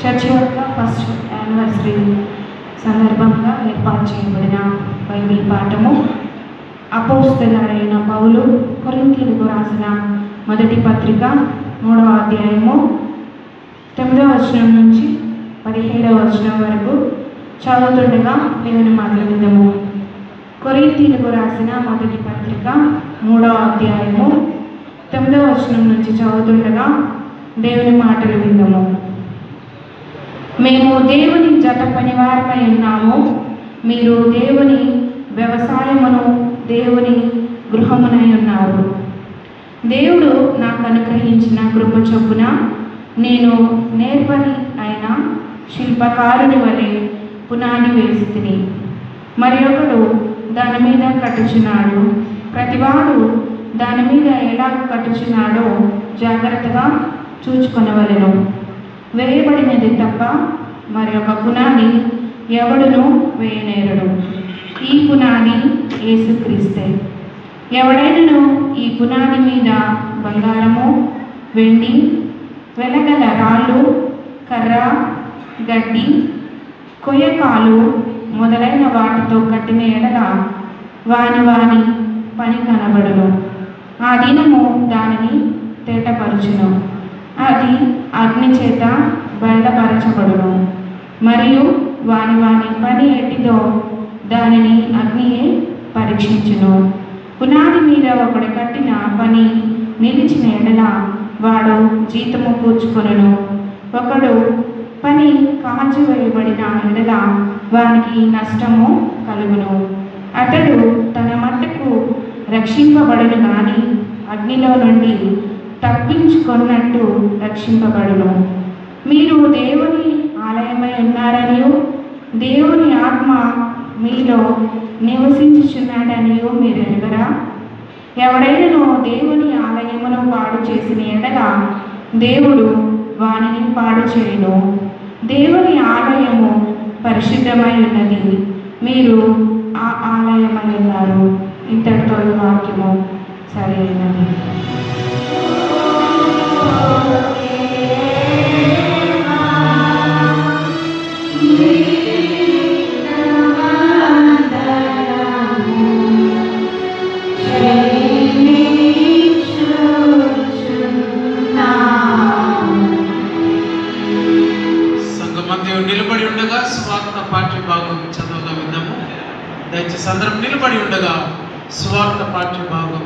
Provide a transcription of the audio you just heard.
Church యొక్క first anniversary సందర్భంగా ఏర్పాటు చేయబడిన బైబిల్ పాఠము అపోస్తలుడైన పౌలు కొరింథీయులకు రాసిన మొదటి పత్రిక 3వ అధ్యాయము 9వ వచనం నుంచి 17వ వచనం వరకు చదువుతుండగా దేవుని మాటలు విందాము. కొరింథీయులకు రాసిన మొదటి పత్రిక 3వ అధ్యాయము 9వ వచనం నుంచి చదువుతుండగా దేవుని మాటలు విందాము. మేము దేవుని జత పనివారమై ఉన్నాము, మీరు దేవుని వ్యవసాయమును దేవుని గృహమునై ఉన్నారు. దేవుడు నాకు అనుగ్రహించిన కృప చొప్పున నేను నేర్పరి అయిన శిల్పకారుని వలె పునాది వేసి తిని, మరి ఒకడు దాని మీద కట్టుచున్నాడు. ప్రతివాడు దాని మీద ఎలా కట్టుచున్నాడో జాగ్రత్తగా చూచుకొనవలెను. వేయబడినది తప్ప మరి ఒక పునాది ఎవడును వేయనేరడు. ఈ పునాది యేసుక్రీస్తే. ఎవడైనను ఈ పునాది మీద బంగారము, వెండి, వెలగల రాళ్ళు, కర్ర, గడ్డి, కొయ్యకాలు మొదలైన వాటితో కట్టిన ఎడల వాని పని కనబడును. ఆ దినము దానిని తేటపరచును, అది అగ్ని చేత బయలుపరచబడును. మరియు వాని పని ఎట్టిదో దానిని అగ్నియే పరీక్షించును. పునాది మీద ఒకడు కట్టిన పని నిలిచిన ఎడల వాడు జీతము పూచుకొనును. ఒకడు పని కాల్చివేయబడిన ఎడల వానికి నష్టము కలుగును. అతడు తన మట్టుకు రక్షింపబడును గాని అగ్నిలో నుండి తప్పించుకున్నట్టు రక్షింపబడును. మీరు దేవుని ఆలయమై ఉన్నారనియు దేవుని ఆత్మ మీలో నివసించుచున్నాడనియు మీరు ఎరుగరా? ఎవడైనను దేవుని ఆలయమును పాడు చేసిన ఎడల దేవుడు వానిని పాడు చేయును. దేవుని ఆలయము పరిశుద్ధమై ఉన్నది, మీరు ఆ ఆలయమై ఉన్నారు. ఇంతటితో ఈ వాక్యము సరైనది. నిలబడి ఉండగా స్వార్థ పాఠ్య భాగం చదవగా విన్నాము. దయచేసి అందరం నిలబడి ఉండగా స్వార్థ పాఠ్య భాగం